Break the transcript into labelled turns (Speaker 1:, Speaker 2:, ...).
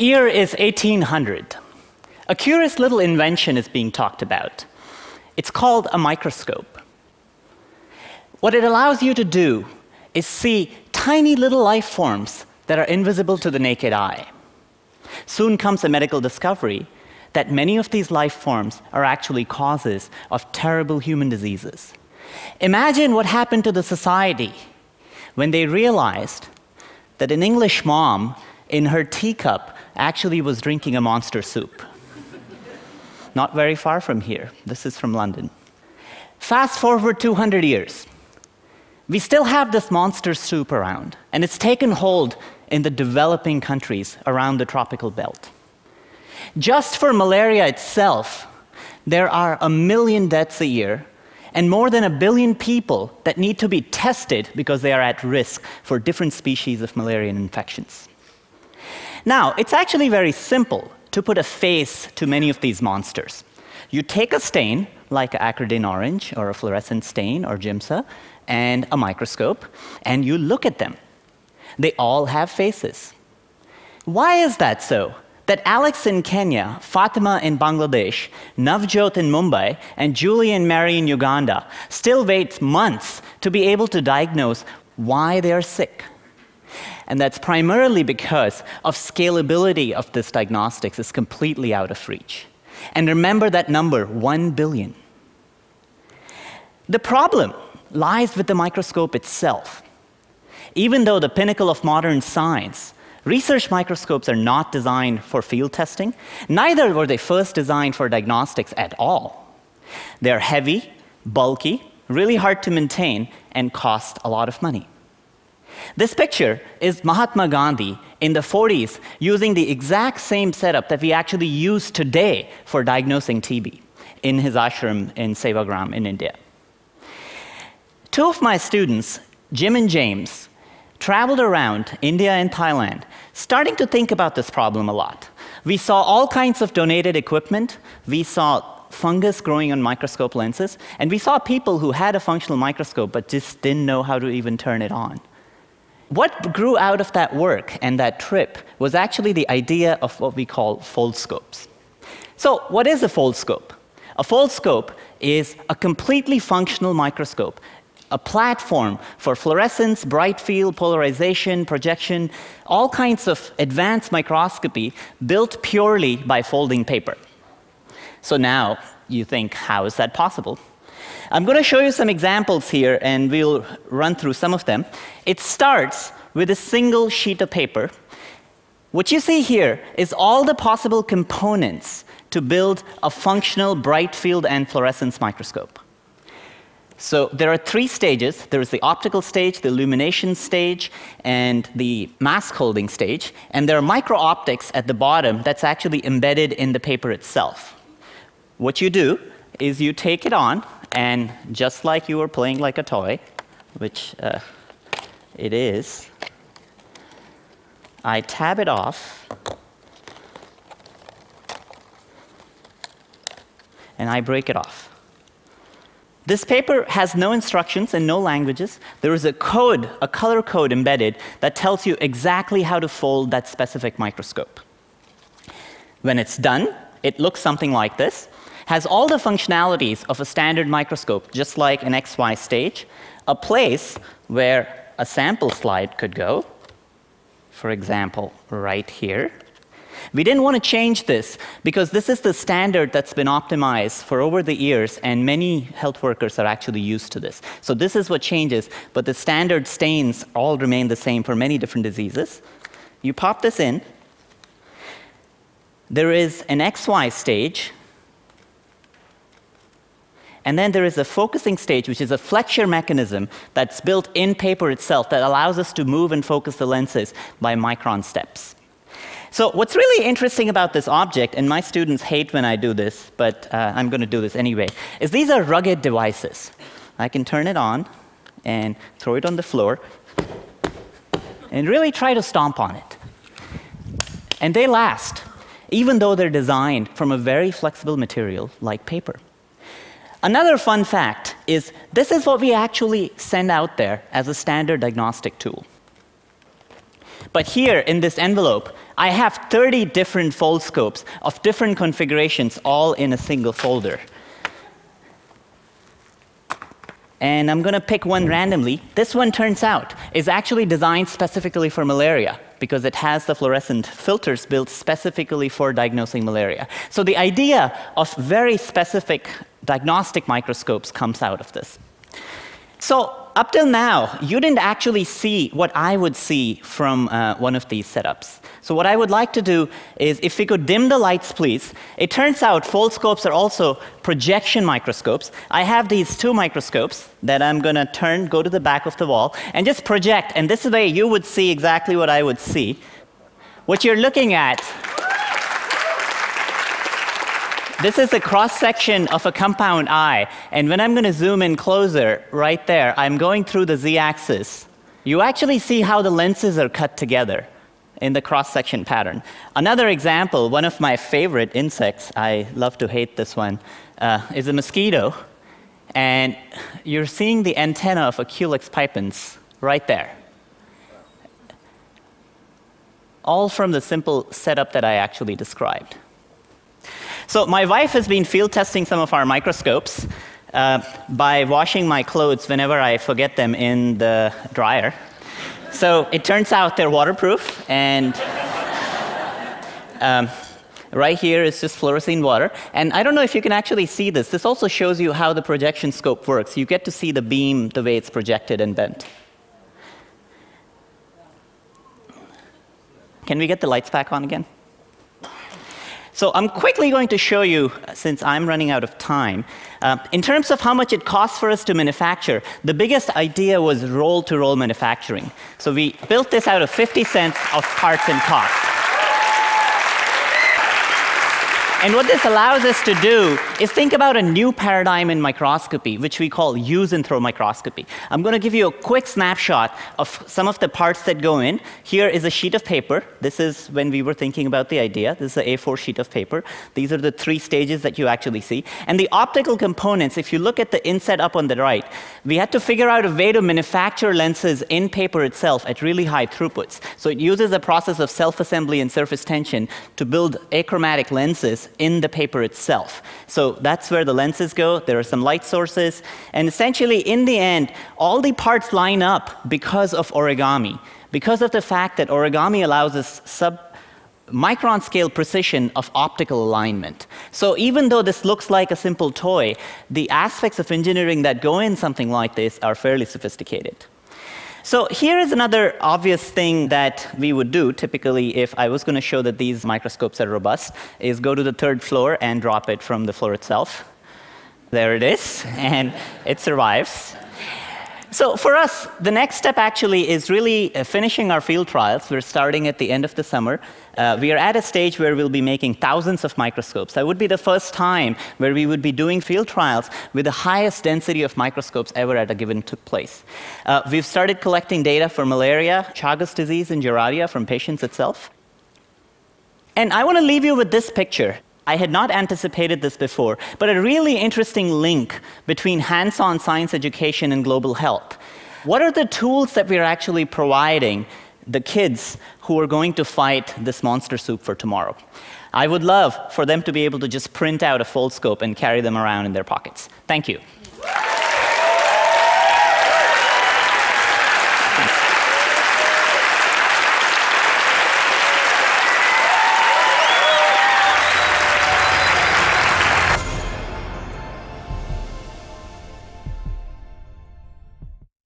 Speaker 1: The year is 1800. A curious little invention is being talked about. It's called a microscope. What it allows you to do is see tiny little life forms that are invisible to the naked eye. Soon comes a medical discovery that many of these life forms are actually causes of terrible human diseases. Imagine what happened to the society when they realized that an English mom in her teacup actually was drinking a monster soup. Not very far from here. This is from London. Fast forward 200 years. We still have this monster soup around, and it's taken hold in the developing countries around the tropical belt. Just for malaria itself, there are 1 million deaths a year and more than 1 billion people that need to be tested because they are at risk for different species of malarial infections. Now, it's actually very simple to put a face to many of these monsters. You take a stain, like acridine orange or a fluorescent stain or Giemsa, and a microscope, and you look at them. They all have faces. Why is that so? That Alex in Kenya, Fatima in Bangladesh, Navjot in Mumbai, and Julie and Mary in Uganda still wait months to be able to diagnose why they are sick. And that's primarily because of scalability of this diagnostics is completely out of reach. And remember that number, 1 billion. The problem lies with the microscope itself. Even though the pinnacle of modern science, research microscopes are not designed for field testing, neither were they first designed for diagnostics at all. They're heavy, bulky, really hard to maintain, and cost a lot of money. This picture is Mahatma Gandhi in the 40s using the exact same setup that we actually use today for diagnosing TB in his ashram in Sevagram in India. Two of my students, Jim and James, traveled around India and Thailand, starting to think about this problem a lot. We saw all kinds of donated equipment. We saw fungus growing on microscope lenses. And we saw people who had a functional microscope but just didn't know how to even turn it on. What grew out of that work and that trip was actually the idea of what we call foldscopes. So what is a foldscope? A foldscope is a completely functional microscope, a platform for fluorescence, bright field, polarization, projection, all kinds of advanced microscopy built purely by folding paper. So now you think, how is that possible? I'm going to show you some examples here, and we'll run through some of them. It starts with a single sheet of paper. What you see here is all the possible components to build a functional bright field and fluorescence microscope. So there are 3 stages. There is the optical stage, the illumination stage, and the mask holding stage. And there are micro-optics at the bottom that's actually embedded in the paper itself. What you do is you take it on, and just like you were playing like a toy, which it is, I tab it off, and I break it off. This paper has no instructions and no languages. There is a code, a color code embedded that tells you exactly how to fold that specific microscope. When it's done, it looks something like this. Has all the functionalities of a standard microscope, just like an XY stage, a place where a sample slide could go, for example, right here. We didn't want to change this because this is the standard that's been optimized for over the years, and many health workers are actually used to this. So this is what changes, but the standard stains all remain the same for many different diseases. You pop this in. There is an XY stage. And then there is a focusing stage, which is a flexure mechanism that's built in paper itself that allows us to move and focus the lenses by micron steps. So what's really interesting about this object, and my students hate when I do this, but I'm going to do this anyway, is these are rugged devices. I can turn it on and throw it on the floor and really try to stomp on it. And they last, even though they're designed from a very flexible material like paper. Another fun fact is this is what we actually send out there as a standard diagnostic tool. But here in this envelope, I have 30 different foldscopes of different configurations, all in a single folder. And I'm going to pick one randomly. This one, turns out, is actually designed specifically for malaria, because it has the fluorescent filters built specifically for diagnosing malaria. So the idea of very specific diagnostic microscopes comes out of this. So up till now, you didn't actually see what I would see from one of these setups. So what I would like to do is, if we could dim the lights, please. It turns out foldscopes are also projection microscopes. I have these two microscopes that I'm going to go to the back of the wall, and just project. And this way, you would see exactly what I would see. What you're looking at, this is a cross-section of a compound eye. And when I'm going to zoom in closer, right there, I'm going through the z-axis. You actually see how the lenses are cut together in the cross-section pattern. Another example, one of my favorite insects, I love to hate this one, is a mosquito. And you're seeing the antenna of a Culex pipens right there. All from the simple setup that I actually described. So my wife has been field testing some of our microscopes by washing my clothes whenever I forget them in the dryer. So it turns out they're waterproof, and right here is just fluorescein water. And I don't know if you can actually see this. This also shows you how the projection scope works. You get to see the beam the way it's projected and bent. Can we get the lights back on again? So I'm quickly going to show you, since I'm running out of time, in terms of how much it costs for us to manufacture, the biggest idea was roll-to-roll manufacturing. So we built this out of 50 cents of parts and cost. And what this allows us to do is think about a new paradigm in microscopy, which we call use and throw microscopy. I'm going to give you a quick snapshot of some of the parts that go in. Here is a sheet of paper. This is when we were thinking about the idea. This is an A4 sheet of paper. These are the 3 stages that you actually see. And the optical components, if you look at the inset up on the right, we had to figure out a way to manufacture lenses in paper itself at really high throughputs. So it uses a process of self-assembly and surface tension to build achromatic lenses in the paper itself. So that's where the lenses go. There are some light sources. And essentially, in the end, all the parts line up because of origami, because of the fact that origami allows us sub-micron scale precision of optical alignment. So even though this looks like a simple toy, the aspects of engineering that go in something like this are fairly sophisticated. So here is another obvious thing that we would do, typically, if I was going to show that these microscopes are robust, is go to the 3rd floor and drop it from the floor itself. There it is, and it survives. So for us, the next step actually is really finishing our field trials. We're starting at the end of the summer. We are at a stage where we'll be making thousands of microscopes. That would be the first time where we would be doing field trials with the highest density of microscopes ever at a given took place. We've started collecting data for malaria, Chagas disease, and Giardia from patients itself. And I want to leave you with this picture. I had not anticipated this before, but a really interesting link between hands-on science education and global health. What are the tools that we're actually providing the kids who are going to fight this monster soup for tomorrow? I would love for them to be able to just print out a foldscope and carry them around in their pockets. Thank you.